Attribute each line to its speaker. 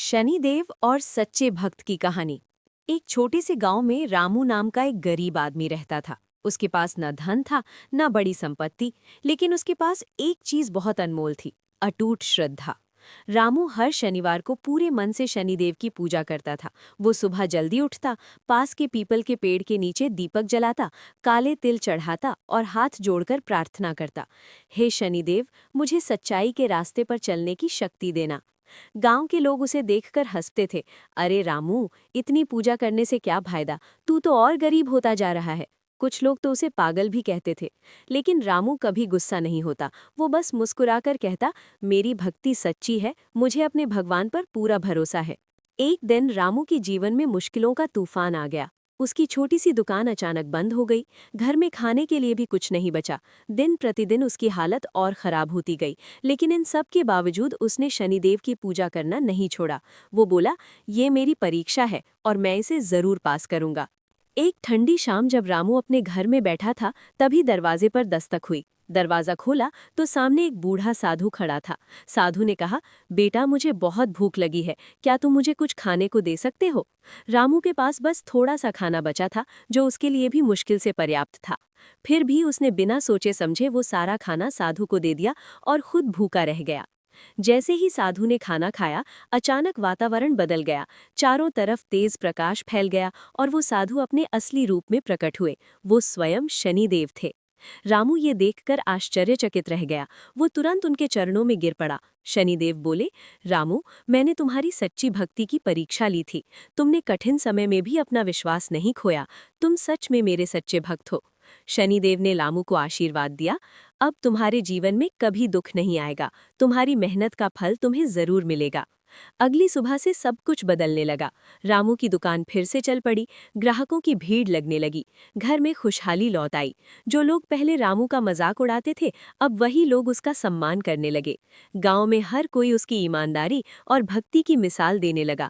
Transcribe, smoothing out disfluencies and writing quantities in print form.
Speaker 1: शनिदेव और सच्चे भक्त की कहानी। एक छोटे से गांव में रामू नाम का एक गरीब आदमी रहता था। उसके पास न धन था न बड़ी संपत्ति, लेकिन उसके पास एक चीज बहुत अनमोल थी, अटूट श्रद्धा। रामू हर शनिवार को पूरे मन से शनिदेव की पूजा करता था। वो सुबह जल्दी उठता, पास के पीपल के पेड़ के नीचे दीपक जलाता, काले तिल चढ़ाता और हाथ जोड़कर प्रार्थना करता, हे शनिदेव, मुझे सच्चाई के रास्ते पर चलने की शक्ति देना। गांव के लोग उसे देखकर हंसते थे। अरे रामू, इतनी पूजा करने से क्या फायदा, तू तो और गरीब होता जा रहा है। कुछ लोग तो उसे पागल भी कहते थे, लेकिन रामू कभी गुस्सा नहीं होता। वो बस मुस्कुराकर कहता, मेरी भक्ति सच्ची है, मुझे अपने भगवान पर पूरा भरोसा है। एक दिन रामू के जीवन में मुश्किलों का तूफान आ गया। उसकी छोटी सी दुकान अचानक बंद हो गई। घर में खाने के लिए भी कुछ नहीं बचा। दिन प्रतिदिन उसकी हालत और खराब होती गई। लेकिन इन सब के बावजूद उसने शनिदेव की पूजा करना नहीं छोड़ा। वो बोला, ये मेरी परीक्षा है और मैं इसे जरूर पास करूंगा। एक ठंडी शाम जब रामू अपने घर में बैठा था, तभी दरवाजे पर दस्तक हुई। दरवाजा खोला तो सामने एक बूढ़ा साधु खड़ा था। साधु ने कहा, बेटा, मुझे बहुत भूख लगी है, क्या तुम मुझे कुछ खाने को दे सकते हो? रामू के पास बस थोड़ा सा खाना बचा था, जो उसके लिए भी मुश्किल से पर्याप्त था। फिर भी उसने बिना सोचे समझे वो सारा खाना साधु को दे दिया और खुद भूखा रह गया। जैसे ही साधु ने खाना खाया, अचानक वातावरण बदल गया। चारों तरफ तेज प्रकाश फैल गया और वो साधु अपने असली रूप में प्रकट हुए। वो स्वयं शनिदेव थे। रामू ये देखकर आश्चर्यचकित रह गया। वो तुरंत उनके चरणों में गिर पड़ा। शनिदेव बोले, रामू, मैंने तुम्हारी सच्ची भक्ति की परीक्षा ली थी। तुमने कठिन समय में भी अपना विश्वास नहीं खोया। तुम सच में मेरे सच्चे भक्त हो। शनिदेव ने रामू को आशीर्वाद दिया, अब तुम्हारे जीवन में कभी दुख नहीं आएगा। तुम्हारी मेहनत का फल तुम्हें जरूर मिलेगा। अगली सुबह से सब कुछ बदलने लगा। रामू की दुकान फिर से चल पड़ी। ग्राहकों की भीड़ लगने लगी। घर में खुशहाली लौट आई। जो लोग पहले रामू का मजाक उड़ाते थे, अब वही लोग उसका सम्मान करने लगे। गांव में हर कोई उसकी ईमानदारी और भक्ति की मिसाल देने लगा।